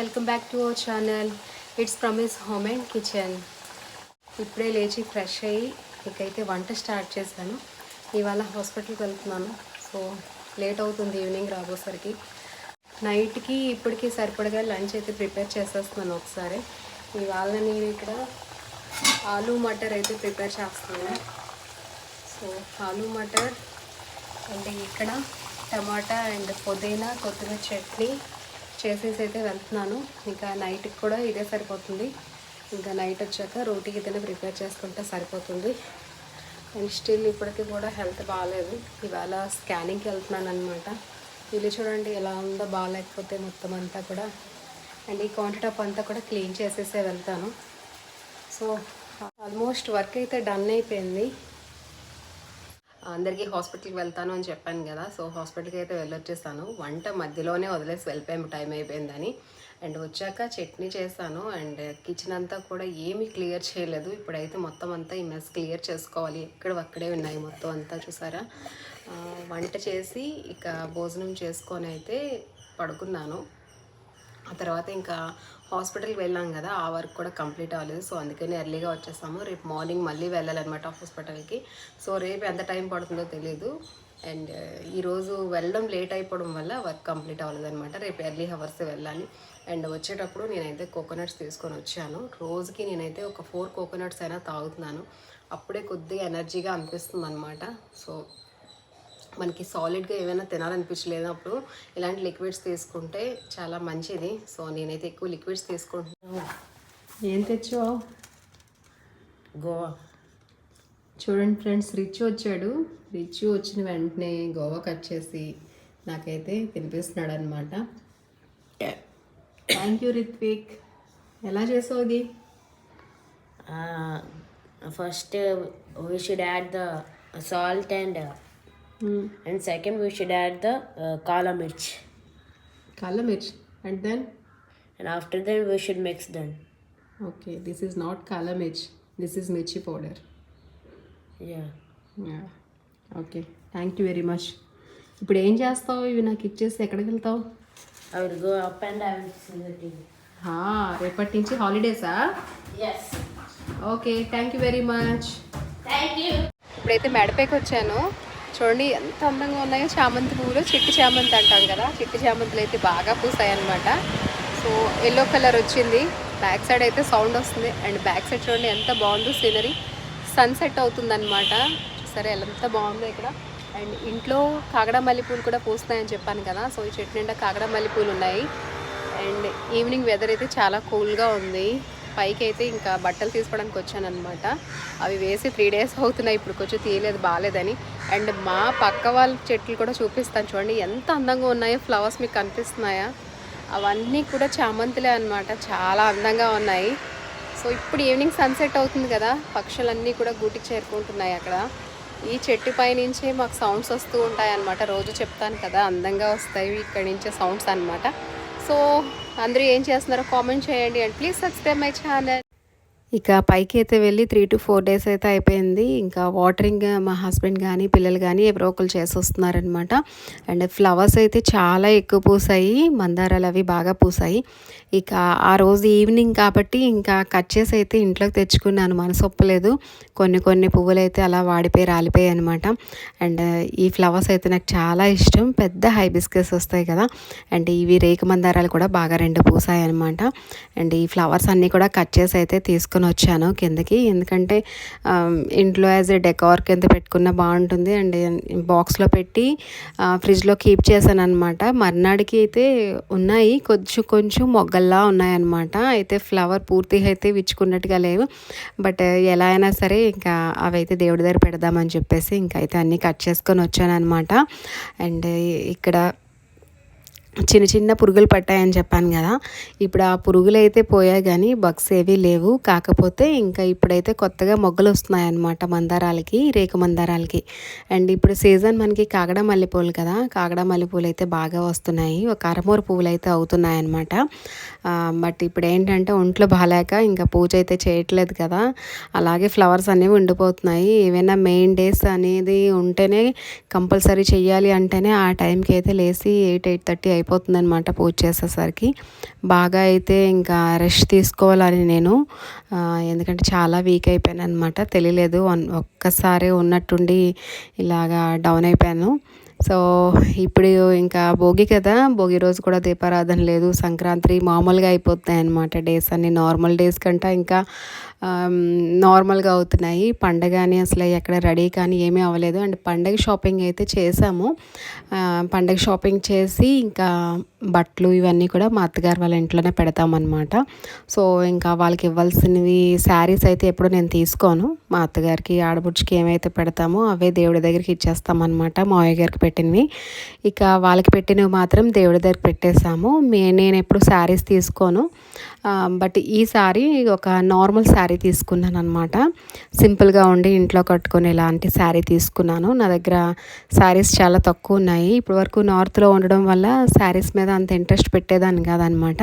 Welcome back to our channel. It's promise home and kitchen. ఇప్పుడే లేచి fresh అయ్యి ఇకైతే వంట స్టార్ట్ చేశాను. ఇవాళ హాస్పిటల్కి వెళ్తున్నాను. సో లేట్ అవుతుంది ఈవినింగ్ రాబోసరికి. నైట్కి ఇప్పటికీ సరిపడగా లంచ్ అయితే ప్రిపేర్ చేసేస్తున్నాను ఒకసారి. ఇవాళ నేను ఇక్కడ ఆలూ మటర్ అయితే ప్రిపేర్ చేస్తున్నాను. సో ఆలూ మటర్ అంటే ఇక్కడ టమాటా అండ్ పుదీనా కొత్తిమీర చట్నీ చేసేసి అయితే వెళ్తున్నాను. ఇంకా నైట్కి కూడా ఇదే సరిపోతుంది. ఇంకా నైట్ వచ్చాక రోటీకి ఏదైనా ప్రిపేర్ చేసుకుంటే సరిపోతుంది. అండ్ స్టిల్ ఇప్పటికీ కూడా హెల్త్ బాగాలేదు. ఇవాళ స్కానింగ్కి వెళ్తున్నాను అనమాట. ఇల్లు చూడండి ఎలా ఉందో, బాగాలేకపోతే మొత్తం అంతా కూడా. అండ్ ఈ కౌంటర్ టాప్ అంతా కూడా క్లీన్ చేసేసే వెళ్తాను. సో ఆల్మోస్ట్ వర్క్ అయితే డన్ అయిపోయింది. అందరికీ హాస్పిటల్కి వెళ్తాను అని చెప్పాను కదా. సో హాస్పిటల్కి అయితే వెళ్ళొచ్చేసాను. వంట మధ్యలోనే వదిలేసి వెళ్ళిపోయాము టైం అయిపోయిందని. అండ్ వచ్చాక చట్నీ చేశాను. అండ్ కిచెన్ అంతా కూడా ఏమీ క్లియర్ చేయలేదు. ఇప్పుడైతే మొత్తం అంతా ఈ మెస్ క్లియర్ చేసుకోవాలి. అక్కడే ఉన్నాయి మొత్తం అంతా, చూసారా. వంట చేసి ఇక భోజనం చేసుకొని అయితే పడుకున్నాను. ఆ తర్వాత ఇంకా హాస్పిటల్కి వెళ్ళాం కదా, ఆ వర్క్ కూడా కంప్లీట్ అవ్వలేదు. సో అందుకని ఎర్లీగా వచ్చేసాము. రేపు మార్నింగ్ మళ్ళీ వెళ్ళాలన్నమాట హాస్పిటల్కి. సో రేపు ఎంత టైం పడుతుందో తెలియదు. అండ్ ఈరోజు వెళ్ళడం లేట్ అయిపోవడం వల్ల వర్క్ కంప్లీట్ అవ్వలేదు అనమాట. రేపు ఎర్లీ హవర్స్ వెళ్ళాలి. అండ్ వచ్చేటప్పుడు నేనైతే కోకోనట్స్ తీసుకొని వచ్చాను. రోజుకి నేనైతే ఒక 4 కోకోనట్స్ అయినా తాగుతున్నాను. అప్పుడే కొద్దిగా ఎనర్జీగా అనిపిస్తుంది అనమాట. సో మనకి సాలిడ్గా ఏమైనా తినాలనిపించలేనప్పుడు ఇలాంటి లిక్విడ్స్ తీసుకుంటే చాలా మంచిది. సో నేనైతే ఎక్కువ లిక్విడ్స్ తీసుకుంటున్నాను. ఏం తెచ్చావు? గోవా. చూడండి ఫ్రెండ్స్, రిచ్ వచ్చాడు. రిచ్ వచ్చిన వెంటనే గోవా కట్ చేసి నాకైతే తినిపిస్తున్నాడు అనమాట. Thank you Rithvik. ఎలా చేసావు ఇది? First we should add the salt and second we should add the kala mirch. Kala mirch. And then? And after that we should mix them. Okay, this is not kala mirch. This is mirchi powder. Yeah. Okay, thank you very much. ఇప్పుడు ఏం చేస్తావు? ఇవి నాకు ఇచ్చేసి ఎక్కడికి వెళ్తావు? I will go up and I will see the TV. రేపటి నుంచి హాలిడేసా? Yes. Okay, thank you very much. Thank you. ఇప్పుడైతే మెడపైకి వచ్చాను. చూడండి ఎంత అందంగా ఉన్నాయో చామంతి పువ్వులు. చిట్టి చామంతి అంటాం కదా, చిట్టి చామంతులు అయితే బాగా పూసాయి అనమాట. సో ఎల్లో కలర్ వచ్చింది. బ్యాక్ సైడ్ అయితే సౌండ్ వస్తుంది. అండ్ బ్యాక్ సైడ్ చూడండి ఎంత బాగుందో సీనరీ. సన్సెట్ అవుతుందన్నమాట. సరే ఎంత బాగుందో ఇక్కడ. అండ్ ఇంట్లో కాగడ మల్లెపూలు కూడా పూస్తున్నాయని చెప్పాను కదా. సో ఈ చెట్టు నిండా కాగడ మల్లెపూలు ఉన్నాయి. అండ్ ఈవినింగ్ వెదర్ అయితే చాలా కూల్గా ఉంది. పైకి అయితే ఇంకా బట్టలు తీసుకోవడానికి వచ్చాను అనమాట. అవి వేసి 3 days అవుతున్నాయి. ఇప్పుడు కొంచెం తీయలేదు, బాగాలేదని. అండ్ మా పక్క వాళ్ళ చెట్లు కూడా చూపిస్తాను. చూడండి ఎంత అందంగా ఉన్నాయో. ఫ్లవర్స్ మీకు కనిపిస్తున్నాయా? అవన్నీ కూడా చామంతులే అనమాట. చాలా అందంగా ఉన్నాయి. సో ఇప్పుడు ఈవినింగ్ సన్సెట్ అవుతుంది కదా, పక్షులన్నీ కూడా గూటికి చేరుకుంటున్నాయి అక్కడ. ఈ చెట్టు పై నుంచే మాకు సౌండ్స్ వస్తూ ఉంటాయి అన్నమాట. రోజు చెప్తాను కదా, అందంగా వస్తాయి ఇక్కడి నుంచే సౌండ్స్ అనమాట. సో అందరూ ఏం చేస్తున్నారో కామెంట్ చేయండి. And please subscribe my channel. ఇక పైకి అయితే వెళ్ళి 3 to 4 days అయితే అయిపోయింది. ఇంకా వాటరింగ్ మా హస్బెండ్ కానీ పిల్లలు కానీ ఎవరో ఒకరు చేసి వస్తున్నారనమాట. అండ్ ఫ్లవర్స్ అయితే చాలా ఎక్కువ పూసాయి. మందారాలు అవి బాగా పూసాయి. ఇక ఆ రోజు ఈవినింగ్ కాబట్టి ఇంకా కట్ చేసి అయితే ఇంట్లోకి తెచ్చుకున్నాను. మనసు ఒప్పలేదు. కొన్ని పువ్వులు అయితే అలా వాడిపోయి రాలిపోయాయి అనమాట. అండ్ ఈ ఫ్లవర్స్ అయితే నాకు చాలా ఇష్టం. పెద్ద హైబిస్కస్ వస్తాయి కదా. అండ్ ఇవి రేకు మందారాలు కూడా బాగా 2 పూసాయి అనమాట. అండ్ ఈ ఫ్లవర్స్ అన్నీ కూడా కట్ చేసి అయితే తీసుకొని వచ్చాను కిందకి. ఎందుకంటే ఇంట్లో యాజ్ ఏ డెకార్ కింద పెట్టుకున్న బాగుంటుంది. అండ్ బాక్స్లో పెట్టి ఫ్రిడ్జ్లో కీప్ చేశాను అనమాట. మర్నాడికి అయితే ఉన్నాయి, కొంచెం మొగ్గల్లా ఉన్నాయన్నమాట. అయితే ఫ్లవర్ పూర్తిగా అయితే విచ్చుకున్నట్టుగా లేవు. బట్ ఎలా అయినా సరే ఇంకా అవైతే దేవుడి దగ్గర పెడదామని చెప్పేసి ఇంకా అయితే అన్నీ కట్ చేసుకొని వచ్చాను అనమాట. అండ్ ఇక్కడ చిన్న పురుగులు పట్టాయని చెప్పాను కదా. ఇప్పుడు ఆ పురుగులు అయితే పోయాయి కానీ బగ్స్ ఏవీ లేవు. కాకపోతే ఇంకా ఇప్పుడైతే కొత్తగా మొగ్గలు వస్తున్నాయన్నమాట మందారాలకి, రేకు మందారాలకి. అండ్ ఇప్పుడు సీజన్ మనకి కాగడ మల్లెపూలు కదా, కాగడ మల్లెపూలు అయితే బాగా వస్తున్నాయి. ఒక అరమూర పువ్వులు అయితే అవుతున్నాయన్నమాట. బట్ ఇప్పుడు ఏంటంటే ఒంట్లో బాగాలేక ఇంకా పూజ అయితే చేయట్లేదు కదా, అలాగే ఫ్లవర్స్ అనేవి ఉండిపోతున్నాయి. ఏవైనా మెయిన్ డేస్ అనేది ఉంటేనే కంపల్సరీ చెయ్యాలి అంటేనే ఆ టైంకి అయితే లేచి 8-8:30 అయిపోతుందన్నమాట పూజ చేసేసరికి. బాగా అయితే ఇంకా రెస్ట్ తీసుకోవాలని నేను, ఎందుకంటే చాలా వీక్ అయిపోయాను అనమాట. తెలియలేదు, ఒక్కసారి ఉన్నట్టుండి ఇలాగా డౌన్ అయిపోయాను. సో ఇప్పుడు ఇంకా భోగి కదా, భోగి రోజు కూడా దీపారాధన లేదు. సంక్రాంతి మామూలుగా అయిపోతాయి అన్నమాట డేస్ అన్ని. నార్మల్ డేస్ కంటే ఇంకా నార్మల్గా అవుతున్నాయి. పండగ అని అసలు ఎక్కడ రెడీ కానీ ఏమీ అవ్వలేదు. అండ్ పండగ షాపింగ్ అయితే చేసాము. పండగ షాపింగ్ చేసి ఇంకా బట్టలు ఇవన్నీ కూడా మా అత్తగారు వాళ్ళ ఇంట్లోనే పెడతామన్నమాట. సో ఇంకా వాళ్ళకి ఇవ్వాల్సినవి శారీస్ అయితే ఎప్పుడు నేను తీసుకోను. మా అత్తగారికి ఆడబుడ్చికి ఏమైతే పెడతామో అవే దేవుడి దగ్గరికి ఇచ్చేస్తామన్నమాట, మావయ్య గారికి పెట్టినవి. ఇక వాళ్ళకి పెట్టినవి మాత్రం దేవుడి దగ్గర పెట్టేశాము. నేను ఎప్పుడు శారీస్ తీసుకోను. బట్ ఈసారి ఒక నార్మల్ శారీ తీసుకున్నాను అనమాట. సింపుల్గా ఉండి ఇంట్లో కట్టుకొని ఇలాంటి శారీ తీసుకున్నాను. నా దగ్గర శారీస్ చాలా తక్కువ ఉన్నాయి. ఇప్పటివరకు నార్త్లో ఉండడం వల్ల శారీస్ మీద అంత ఇంట్రెస్ట్ పెట్టేదాన్ని కాదనమాట.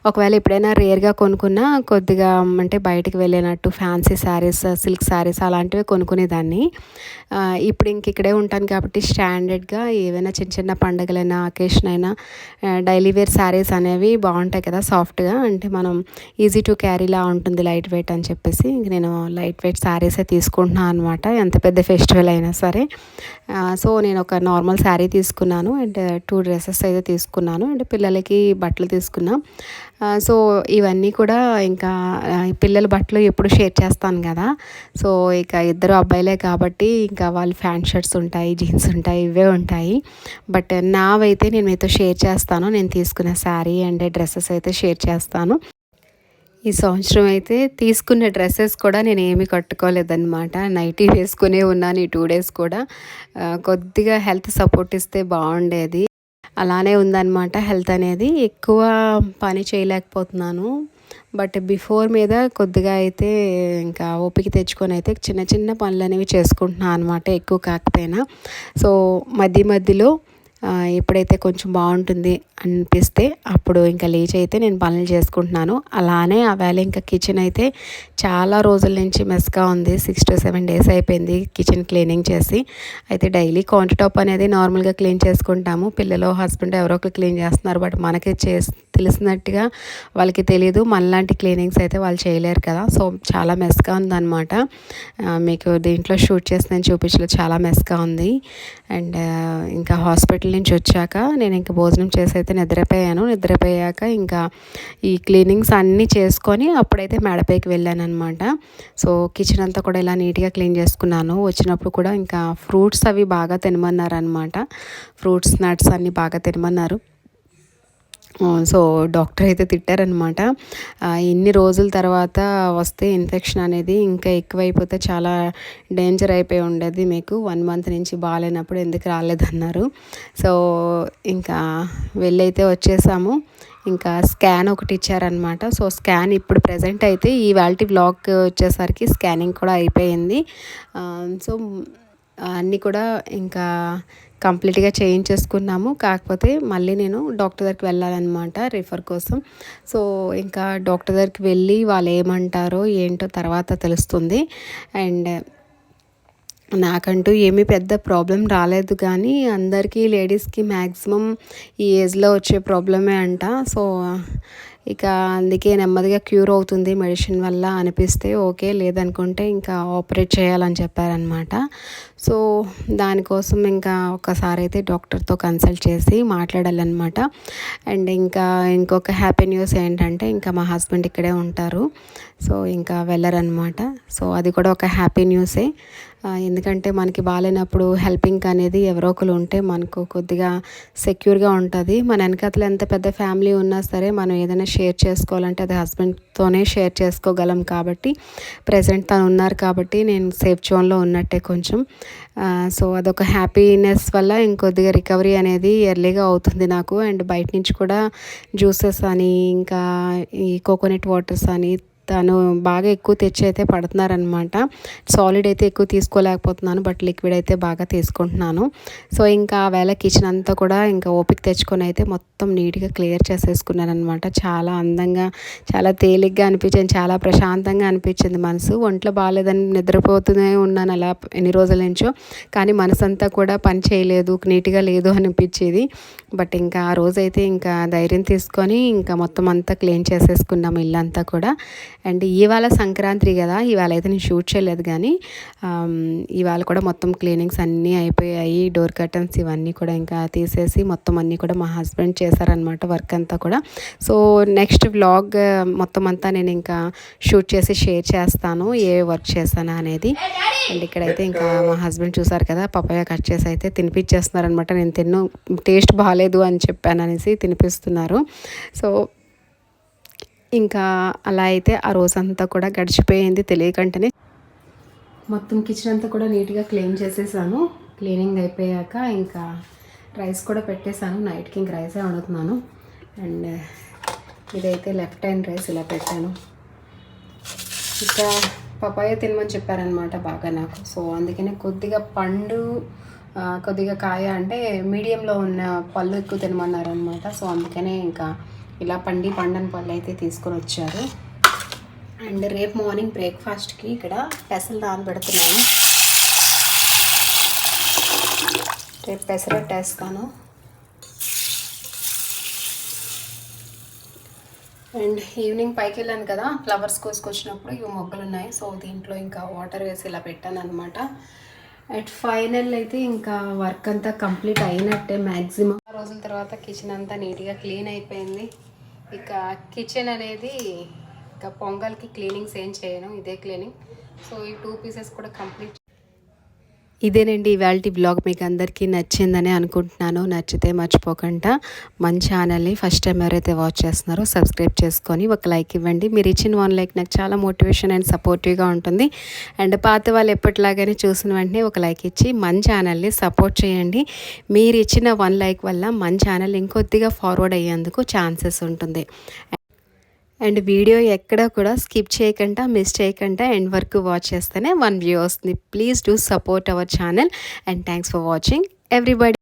ఒకవేళ ఎప్పుడైనా రేర్గా కొనుక్కున్నా కొద్దిగా అంటే బయటికి వెళ్ళినట్టు ఫ్యాన్సీ శారీస్, సిల్క్ శారీస్ అలాంటివి కొనుక్కునేదాన్ని. ఇప్పుడు ఇంక ఇక్కడే ఉంటాను కాబట్టి స్టాండర్డ్గా ఏవైనా చిన్న చిన్న పండుగలైనా, అకేషన్ అయినా డైలీ వేర్ శారీస్ అనేవి బాగుంటాయి కదా, సాఫ్ట్గా, అంటే మనం ఈజీ టు క్యారీలా ఉంటుంది, లైట్ వెయిట్ అని చెప్పేసి ఇంక నేను లైట్ వెయిట్ శారీసే తీసుకుంటున్నాను అనమాట, ఎంత పెద్ద ఫెస్టివల్ అయినా సరే. సో నేను ఒక నార్మల్ శారీ తీసుకున్నాను అండ్ 2 డ్రెస్సెస్ అయితే తీసుకున్నాను అండ్ పిల్లలకి బట్టలు తీసుకున్నాం. సో ఇవన్నీ కూడా ఇంకా పిల్లల బట్టలు ఎప్పుడు షేర్ చేస్తాను కదా. సో ఇక ఇద్దరు అబ్బాయిలే కాబట్టి ఇంకా వాళ్ళు ప్యాంట్ షర్ట్స్ ఉంటాయి, జీన్స్ ఉంటాయి, ఇవే ఉంటాయి. బట్ నావైతే నేను మీతో షేర్ చేస్తాను. నేను తీసుకున్న శారీ అండ్ డ్రెస్సెస్ అయితే షేర్ చేస్తాను. ఈ సంవత్సరం అయితే తీసుకున్న డ్రెస్సెస్ కూడా నేను ఏమీ కట్టుకోలేదన్నమాట. నైటీ వేసుకునే ఉన్నాను ఈ 2 డేస్ కూడా. కొద్దిగా హెల్త్ సపోర్ట్ ఇస్తే బాగుండేది. అలానే ఉందన్నమాట హెల్త్ అనేది. ఎక్కువ పని చేయలేకపోతున్నాను. బట్ బిఫోర్ మీద కొద్దిగా అయితే ఇంకా ఓపిక తెచ్చుకొని అయితే చిన్న చిన్న పనులు అనేవి చేసుకుంటున్నాను అనమాట, ఎక్కువ కాకపోయినా. సో మధ్యలో ఎప్పుడైతే కొంచెం బాగుంటుంది అనిపిస్తే అప్పుడు ఇంకా లేచి అయితే నేను పనులు చేసుకుంటున్నాను. అలానే ఆవేళ ఇంకా కిచెన్ అయితే చాలా రోజుల నుంచి మెస్గా ఉంది. 6 to 7 days అయిపోయింది కిచెన్ క్లీనింగ్ చేసి. అయితే డైలీ కౌంటర్ టాప్ అనేది నార్మల్గా క్లీన్ చేసుకుంటాము. పిల్లలు, హస్బెండ్ ఎవరో ఒకరు క్లీన్ చేస్తున్నారు. బట్ మనకి తెలిసినట్టుగా వాళ్ళకి తెలియదు. మనలాంటి క్లీనింగ్స్ అయితే వాళ్ళు చేయలేరు కదా. సో చాలా మెస్గా ఉందన్నమాట. మీకు దీంట్లో షూట్ చేసి నేను చూపించలేదు, చాలా మెస్గా ఉంది. అండ్ ఇంకా హాస్పిటల్ నుంచి వచ్చాక నేను ఇంకా భోజనం చేసి అయితే నిద్రపోయాక ఇంకా ఈ క్లీనింగ్స్ అన్నీ చేసుకొని అప్పుడైతే మేడపైకి వెళ్ళాను అనమాట. సో కిచెన్ అంతా కూడా ఇలా నీట్గా క్లీన్ చేసుకున్నాను. వచ్చినప్పుడు కూడా ఇంకా ఫ్రూట్స్ అవి బాగా తినమన్నారు అనమాట. ఫ్రూట్స్, నట్స్ అన్నీ బాగా తినమన్నారు. సో డాక్టర్ అయితే తిట్టారనమాట. ఇన్ని రోజుల తర్వాత వస్తే ఇన్ఫెక్షన్ అనేది ఇంకా ఎక్కువైపోతే చాలా డేంజర్ అయిపోయి ఉండేది మీకు. 1 month నుంచి బాగాలేనప్పుడు ఎందుకు రాలేదన్నారు. సో ఇంకా వెళ్ళైతే వచ్చేసాము. ఇంకా స్కాన్ ఒకటి ఇచ్చారనమాట. సో స్కాన్ ఇప్పుడు ప్రజెంట్ అయితే ఈ వాల్టీ వ్లాగ్ వచ్చేసరికి స్కానింగ్ కూడా అయిపోయింది. సో అన్నీ కూడా ఇంకా కంప్లీట్గా చేయించేసుకున్నాము. కాకపోతే మళ్ళీ నేను డాక్టర్ దగ్గరికి వెళ్ళాలన్నమాట రిఫర్ కోసం. సో ఇంకా డాక్టర్ దగ్గరికి వెళ్ళి వాళ్ళు ఏమంటారో ఏంటో తర్వాత తెలుస్తుంది. అండ్ నాకంటూ ఏమీ పెద్ద ప్రాబ్లం రాలేదు, కానీ అందరికీ లేడీస్కి మ్యాక్సిమం ఈ ఏజ్లో వచ్చే ప్రాబ్లమే అంట. సో ఇక అందుకే నెమ్మదిగా క్యూర్ అవుతుంది మెడిసిన్ వల్ల అనిపిస్తే ఓకే, లేదనుకుంటే ఇంకా ఆపరేట్ చేయాలని చెప్పారనమాట. సో దానికోసం ఇంకా ఒకసారి అయితే డాక్టర్తో కన్సల్ట్ చేసి మాట్లాడాలన్నమాట. అండ్ ఇంకొక హ్యాపీ న్యూస్ ఏంటంటే ఇంకా మా హస్బెండ్ ఇక్కడే ఉంటారు. సో ఇంకా వెళ్ళరనమాట. సో అది కూడా ఒక హ్యాపీ న్యూసే. ఎందుకంటే మనకి బాగాలేనప్పుడు హెల్పింగ్ అనేది ఎవరో ఒకరు ఉంటే మనకు కొద్దిగా సెక్యూర్గా ఉంటుంది. మన వెనకాతల ఎంత పెద్ద ఫ్యామిలీ ఉన్నా సరే మనం ఏదైనా షేర్ చేసుకోవాలంటే అది హస్బెండ్తోనే షేర్ చేసుకోగలం. కాబట్టి ప్రజెంట్ తను ఉన్నారు కాబట్టి నేను సేఫ్ జోన్లో ఉన్నట్టే కొంచెం. సో అదొక హ్యాపీనెస్ వల్ల ఇంకొద్దిగా రికవరీ అనేది ఎర్లీగా అవుతుంది నాకు. అండ్ బయట నుంచి కూడా జ్యూసెస్ అని ఇంకా ఈ కోకోనట్ వాటర్స్ అని తను బాగా ఎక్కువ తెచ్చి అయితే పడుతున్నారనమాట. సాలిడ్ అయితే ఎక్కువ తీసుకోలేకపోతున్నాను, బట్ లిక్విడ్ అయితే బాగా తీసుకుంటున్నాను. సో ఇంకా ఆ వేళ కిచెన్ అంతా కూడా ఇంకా ఓపిక తెచ్చుకొని అయితే మొత్తం నీట్గా క్లియర్ చేసేసుకున్నాను అనమాట. చాలా అందంగా, చాలా తేలిగ్గా అనిపించింది, చాలా ప్రశాంతంగా అనిపించింది మనసు. ఒంట్లో బాగాలేదని నిద్రపోతూనే ఉన్నాను అలా ఎన్ని రోజుల నుంచో, కానీ మనసు అంతా కూడా పని చేయలేదు, నీట్గా లేదు అనిపించేది. బట్ ఇంకా ఆ రోజైతే ఇంకా ధైర్యం తీసుకొని ఇంకా మొత్తం అంతా క్లీన్ చేసేసుకున్నాము ఇల్లంతా కూడా. అండ్ ఇవాళ సంక్రాంతి కదా, ఇవాళ అయితే నేను షూట్ చేయలేదు, కానీ ఇవాళ కూడా మొత్తం క్లీనింగ్స్ అన్నీ అయిపోయాయి. డోర్ కర్టన్స్ ఇవన్నీ కూడా ఇంకా తీసేసి మొత్తం అన్నీ కూడా మా హస్బెండ్ చేశారనమాట వర్క్ అంతా కూడా. సో నెక్స్ట్ వ్లాగ్ మొత్తం అంతా నేను ఇంకా షూట్ చేసి షేర్ చేస్తాను ఏ వర్క్ చేశాను అనేది. అండ్ ఇక్కడైతే ఇంకా మా హస్బెండ్ చూసారు కదా, పపాయ కట్ చేసి అయితే తినిపించేస్తున్నారనమాట. నేను టేస్ట్ బాగాలేదు అని చెప్పాను అనేసి తినిపిస్తున్నారు. సో ఇంకా అలా అయితే ఆ రోజంతా కూడా గడిచిపోయింది తెలియకంటేనే. మొత్తం కిచెన్ అంతా కూడా నీట్గా క్లీన్ చేసేసాను. క్లీనింగ్ అయిపోయాక ఇంకా రైస్ కూడా పెట్టేశాను. నైట్కి ఇంక రైసే వండుతున్నాను. అండ్ ఇదైతే లెఫ్ట్ హ్యాండ్ రైస్ ఇలా పెట్టాను. ఇంకా పపాయ తినమని చెప్పారనమాట బాగా నాకు. సో అందుకనే కొద్దిగా పండు, కొద్దిగా కాయ అంటే మీడియంలో ఉన్న పళ్ళు ఎక్కువ తినమన్నారనమాట. సో అందుకనే ఇంకా ఇలా పండని పళ్ళు అయితే తీసుకొని వచ్చారు. అండ్ రేపు మార్నింగ్ బ్రేక్ఫాస్ట్కి ఇక్కడ పెసలు నానబెడుతున్నాను. రేపు పెసరట్టు వేస్తాను. అండ్ ఈవినింగ్ పైకి వెళ్ళాను కదా, ఫ్లవర్స్ కోసుకొచ్చినప్పుడు ఇవి మొగ్గలు ఉన్నాయి. సో దీంట్లో ఇంకా వాటర్ వేసి ఇలా పెట్టాను అనమాట. అండ్ ఫైనల్ అయితే ఇంకా వర్క్ అంతా కంప్లీట్ అయినట్టే మ్యాక్సిమం. ఆ రోజుల తర్వాత కిచెన్ అంతా నీట్గా క్లీన్ అయిపోయింది. ఇక కిచెన్ అనేది ఇంకా పొంగల్కి క్లీనింగ్స్ ఏం చేయను, ఇదే క్లీనింగ్. సో ఈ 2 పీసెస్ కూడా కంప్లీట్. ఇదేనండి ఇవాల్టి బ్లాగ్. మీకు అందరికీ నచ్చిందని అనుకుంటున్నాను. నచ్చితే మర్చిపోకుండా మన ఛానల్ని ఫస్ట్ టైం ఎవరైతే వాచ్ చేస్తున్నారో సబ్స్క్రైబ్ చేసుకొని ఒక లైక్ ఇవ్వండి. మీరు ఇచ్చిన 1 లైక్ నాకు చాలా మోటివేషన్ అండ్ సపోర్టివ్గా ఉంటుంది. అండ్ పాత వాళ్ళు ఎప్పటిలాగానే చూసిన వెంటనే ఒక లైక్ ఇచ్చి మన ఛానల్ని సపోర్ట్ చేయండి. మీరు ఇచ్చిన 1 లైక్ వల్ల మన ఛానల్ ఇంకొద్దిగా ఫార్వర్డ్ అయ్యేందుకు ఛాన్సెస్ ఉంటుంది. అండ్ వీడియో ఎక్కడ కూడా స్కిప్ చేయకుండా, మిస్ చేయకుండా ఎండ్ వరకు వాచ్ చేస్తేనే 1 వ్యూ వస్తుంది. Please do support our channel and thanks for watching everybody.